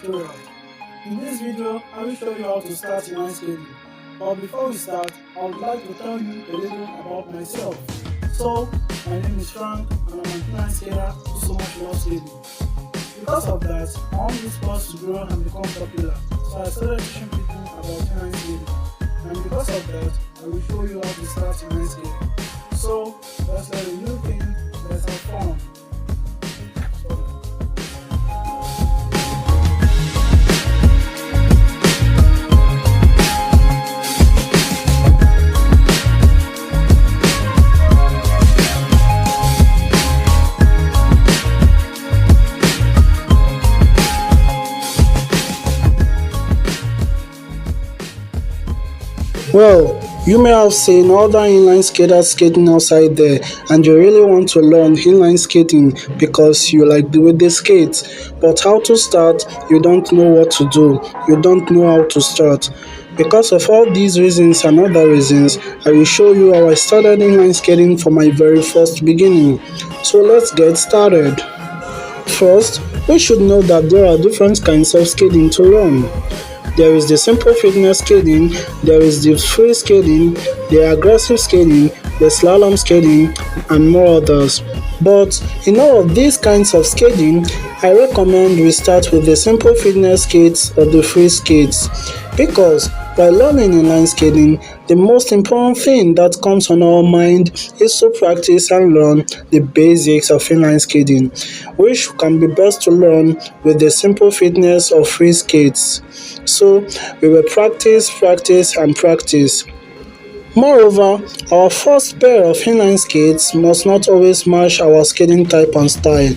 Franskatorial. In this video, I will show you how to start inline skating. But before we start, I would like to tell you a little about myself. So, my name is Frank and I'm an inline skater who so much loves skating. Because of that, I want this sport to grow and become popular. So I started teaching people about inline skating. And because of that, I will show you how to start inline skating. So, let's learn a new thing, let's have fun. Well, you may have seen other inline skaters skating outside there, and you really want to learn inline skating because you like the way they skate. But how to start, you don't know what to do, you don't know how to start. Because of all these reasons and other reasons, I will show you how I started inline skating from my very first beginning. So let's get started. First, we should know that there are different kinds of skating to learn. There is the simple fitness skating, there is the free skating, the aggressive skating, the slalom skating, and more others. But in all of these kinds of skating, I recommend we start with the simple fitness skates or the free skates. Because while learning inline skating, the most important thing that comes on our mind is to practice and learn the basics of inline skating, which can be best to learn with the simple fitness or free skates. So we will practice, practice, and practice. Moreover, our first pair of inline skates must not always match our skating type and style.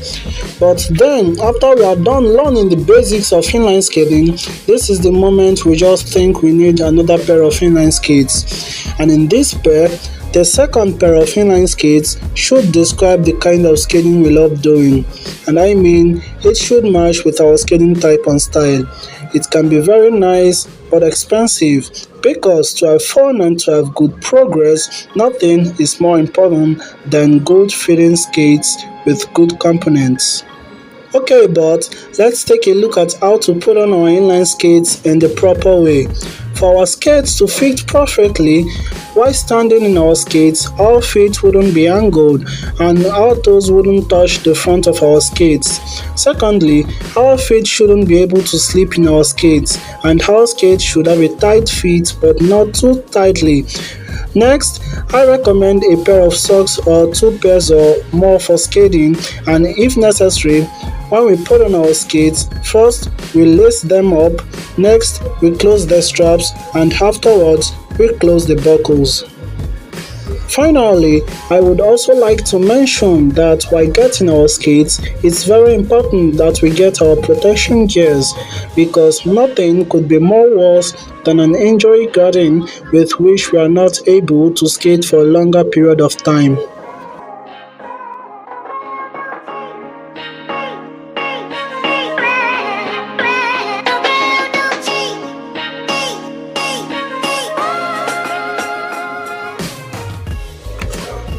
But then, after we are done learning the basics of inline skating, this is the moment we just think we need another pair of inline skates. And in this pair, the second pair of inline skates should describe the kind of skating we love doing. And I mean, it should match with our skating type and style. It can be very nice but expensive because to have fun and to have good progress, nothing is more important than good fitting skates with good components. Okay, but let's take a look at how to put on our inline skates in the proper way. For our skates to fit perfectly, while standing in our skates, our feet wouldn't be angled and our toes wouldn't touch the front of our skates. Secondly, our feet shouldn't be able to slip in our skates, and our skates should have a tight fit but not too tightly. Next, I recommend a pair of socks or two pairs or more for skating, and if necessary, when we put on our skates, first we lace them up, next we close the straps, and afterwards we close the buckles. Finally, I would also like to mention that while getting our skates, it's very important that we get our protection gears because nothing could be more worse than an injury garden with which we are not able to skate for a longer period of time.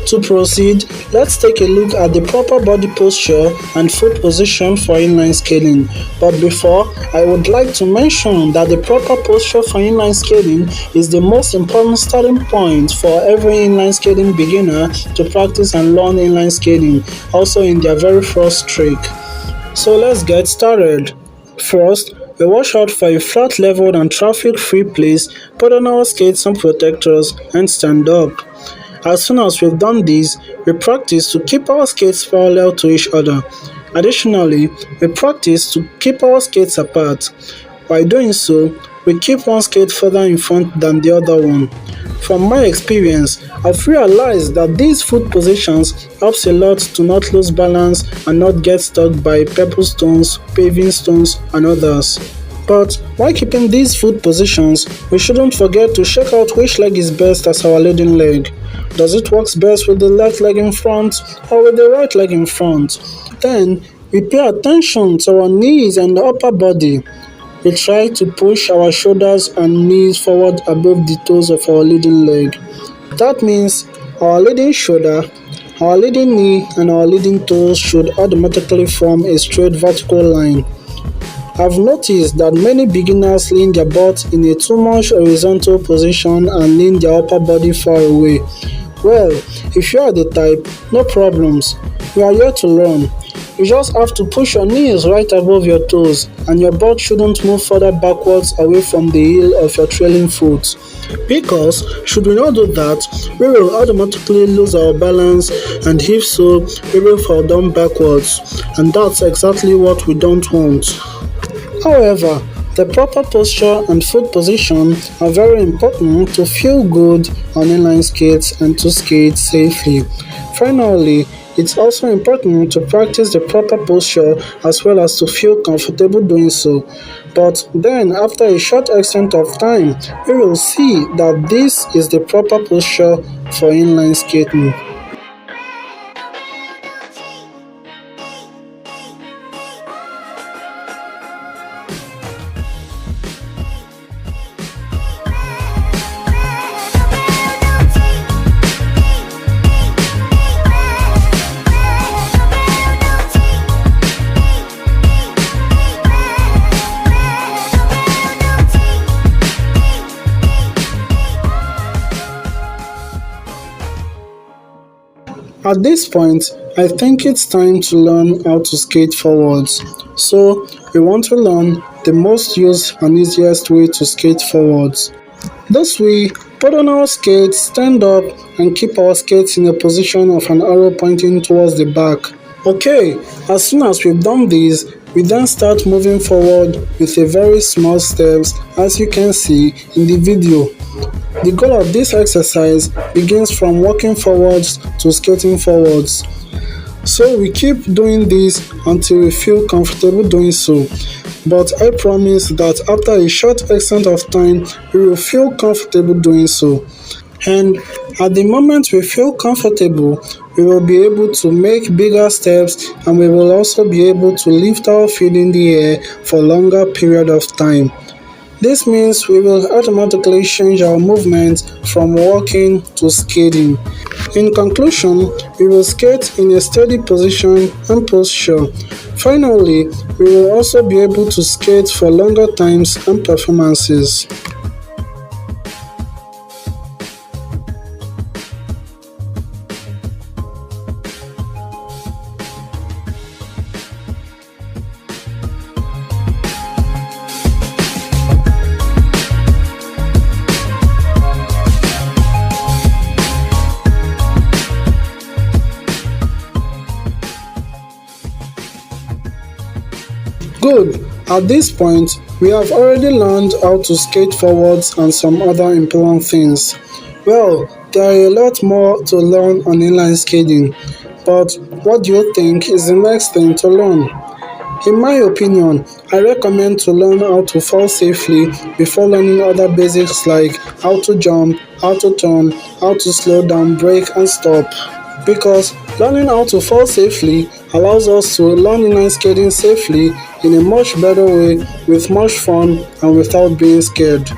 To proceed, let's take a look at the proper body posture and foot position for inline skating. But before, I would like to mention that the proper posture for inline skating is the most important starting point for every inline skating beginner to practice and learn inline skating, also in their very first trick. So let's get started. First, we watch out for a flat leveled and traffic-free place, put on our skates and protectors, and stand up. As soon as we've done this, we practice to keep our skates parallel to each other. Additionally, we practice to keep our skates apart. By doing so, we keep one skate further in front than the other one. From my experience, I've realized that these foot positions helps a lot to not lose balance and not get stuck by pebble stones, paving stones, and others. But while keeping these foot positions, we shouldn't forget to check out which leg is best as our leading leg. Does it work best with the left leg in front or with the right leg in front? Then we pay attention to our knees and the upper body. We try to push our shoulders and knees forward above the toes of our leading leg. That means our leading shoulder, our leading knee, and our leading toes should automatically form a straight vertical line. I've noticed that many beginners lean their butt in a too much horizontal position and lean their upper body far away. Well, if you are the type, no problems. You are here to learn. You just have to push your knees right above your toes, and your butt shouldn't move further backwards away from the heel of your trailing foot. Because, should we not do that, we will automatically lose our balance, and if so, we will fall down backwards. And that's exactly what we don't want. However, the proper posture and foot position are very important to feel good on inline skates and to skate safely. Finally, it's also important to practice the proper posture as well as to feel comfortable doing so. But then, after a short extent of time, we will see that this is the proper posture for inline skating. At this point, I think it's time to learn how to skate forwards. So, we want to learn the most used and easiest way to skate forwards. This way, put on our skates, stand up, and keep our skates in a position of an arrow pointing towards the back. Okay, as soon as we've done this, we then start moving forward with a very small steps as you can see in the video. The goal of this exercise begins from walking forwards to skating forwards. So we keep doing this until we feel comfortable doing so. But I promise that after a short extent of time, we will feel comfortable doing so. And at the moment we feel comfortable, we will be able to make bigger steps and we will also be able to lift our feet in the air for a longer period of time. This means we will automatically change our movement from walking to skating. In conclusion, we will skate in a steady position and posture. Finally, we will also be able to skate for longer times and performances. Good. At this point, we have already learned how to skate forwards and some other important things. Well, there are a lot more to learn on inline skating, but what do you think is the next thing to learn? In my opinion, I recommend to learn how to fall safely before learning other basics like how to jump, how to turn, how to slow down, brake and stop. Because learning how to fall safely allows us to learn inline skating safely in a much better way, with much fun and without being scared.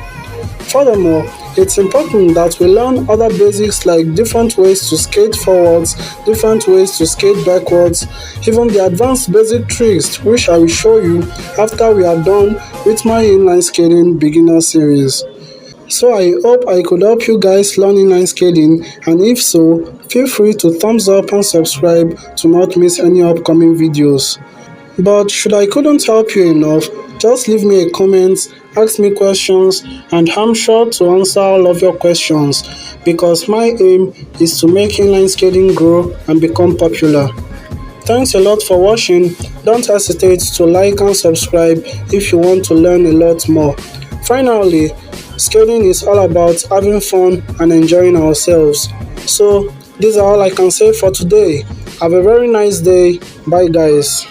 Furthermore, it's important that we learn other basics like different ways to skate forwards, different ways to skate backwards, even the advanced basic tricks which I will show you after we are done with my inline skating beginner series. So I hope I could help you guys learn inline skating, and if so, feel free to thumbs up and subscribe to not miss any upcoming videos. But should I couldn't help you enough, just leave me a comment, ask me questions, and I'm sure to answer all of your questions, because my aim is to make inline skating grow and become popular. Thanks a lot for watching. Don't hesitate to like and subscribe if you want to learn a lot more. Finally, skating is all about having fun and enjoying ourselves. So, these are all I can say for today. Have a very nice day. Bye guys.